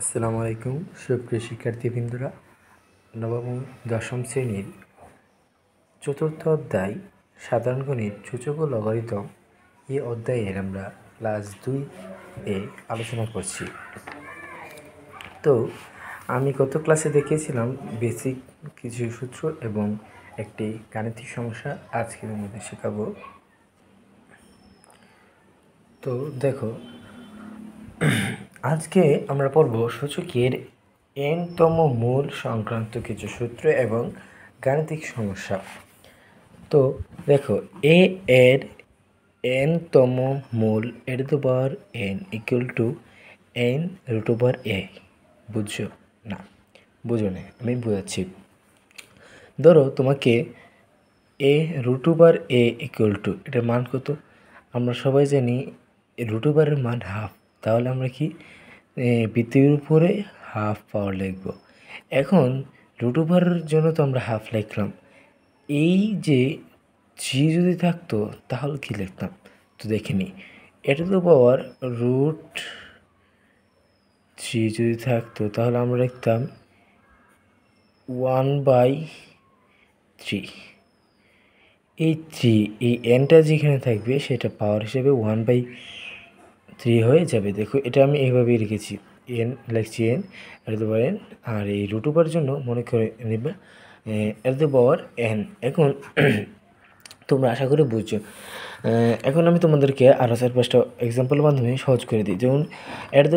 আসসালামু আলাইকুম সুপ্রিয় শিক্ষার্থীবৃন্দরা, নবম ও দশম শ্রেণীর চতুর্থ অধ্যায় সাধারণ গণিত সূচক ও লগারিদম এই অধ্যায়ের আমরা ক্লাস 2 এ আলোচনা করছি। তো আমি গত ক্লাসে দেখিয়েছিলাম বেসিক কিছু সূত্র এবং একটি গাণিতিক সমস্যা আজকের মধ্যে শেখাবো। তো দেখো, আজকে আমরা পড়ব সূচকের n-তম মূল সংক্রান্ত কিছু সূত্র এবং গাণিতিক সমস্যা। তো দেখো, এ এর n-তম মূল n ইকুয়াল টু n√a। বুঝছো না? বুঝো না, আমি বোঝাচ্ছি। ধরো তোমাকে a√a ইকুয়াল টু, এটার মান কত? আমরা সবাই জানি √এর মান হাফ। তাহলে আমরা কি বৃত্তের উপরে হাফ পাওয়ার লিখব। এখন √এর জন্য তো আমরা হাফ লিখলাম, এই যে জি যদি থাকতো তাহলে কি লিখতাম? তো দেখে নিই, এটা তো পাওয়ার √3 যদি থাকতো তাহলে আমরা লিখতাম 1/3। এই এনটা যেখানে থাকবে সেটা পাওয়ার হিসেবে 1/3 হয়ে যাবে। দেখো, এটা আমি এইভাবেই রেখেছি, এন লিখছি, এন n, আর এই √এর জন্য মনে করে নেবে পাওয়ার n। এখন তোমরা আশা করি বুঝছো। এখন আমি তোমাদেরকে আরও 4-5টা এক্সাম্পলের মাধ্যমে সহজ করে দিই। যেমন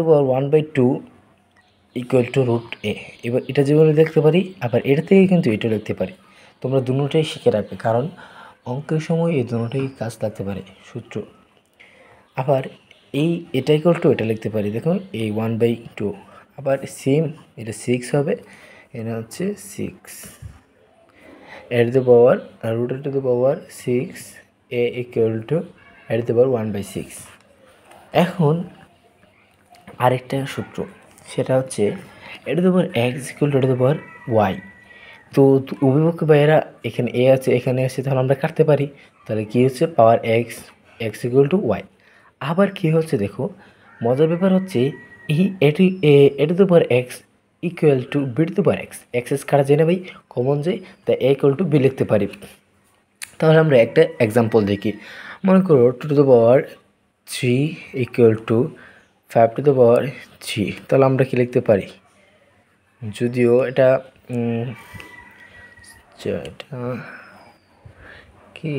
পাওয়ার 1/2 ইকুয়াল টু √a। এবার এটা যেভাবে দেখতে পারি, আবার এটা থেকে কিন্তু এটা লিখতে পারি। তোমরা দুটোটাই শিখে রাখবে, কারণ অঙ্কের সময় এই দুটোটাই কাজ লাগতে পারে সূত্র। আবার এটা ইকুয়াল টু এটা লিখতে পারি, দেখুন এই 1/2। আবার সেম এটা 6 হবে, এটা হচ্ছে 6 পাওয়ার পাওয়ার 6 a ইকুয়াল টু পাওয়ার 1/6। এখন আরেকটা সূত্র, সেটা হচ্ছে পাওয়ার x equal to power y। তো উভয়পক্ষ বাইরা এখানে এ আছে, এখানে আছে, তাহলে আমরা কাটতে পারি। তাহলে কী হচ্ছে, পাওয়ার x ইকুয়াল টু y। আবার কী হচ্ছে দেখো, মজার ব্যাপার হচ্ছে এটা তো power x equal to power x। এক্সেস কাটা জেনে ভাই কমন যায়, তাই a ইকুয়াল টু বি লিখতে পারি। তাহলে আমরা একটা এক্সাম্পল দেখি। মনে করো 2^3 ইকুয়াল টু 5^3। তাহলে আমরা কি লিখতে পারি? যদিও এটা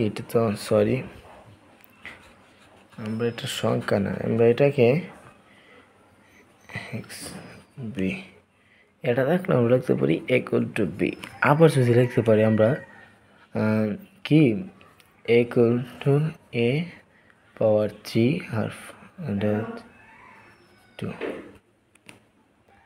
এটা তো সরি, আমরা এটা সংখ্যা না, আমরা এটাকে b এটা দেখলে আমরা লিখতে পারি ইকুয়াল টু b। আবার যদি লিখতে পারি আমরা কি ইকুয়াল টু a পাওয়ার 3 আর 2।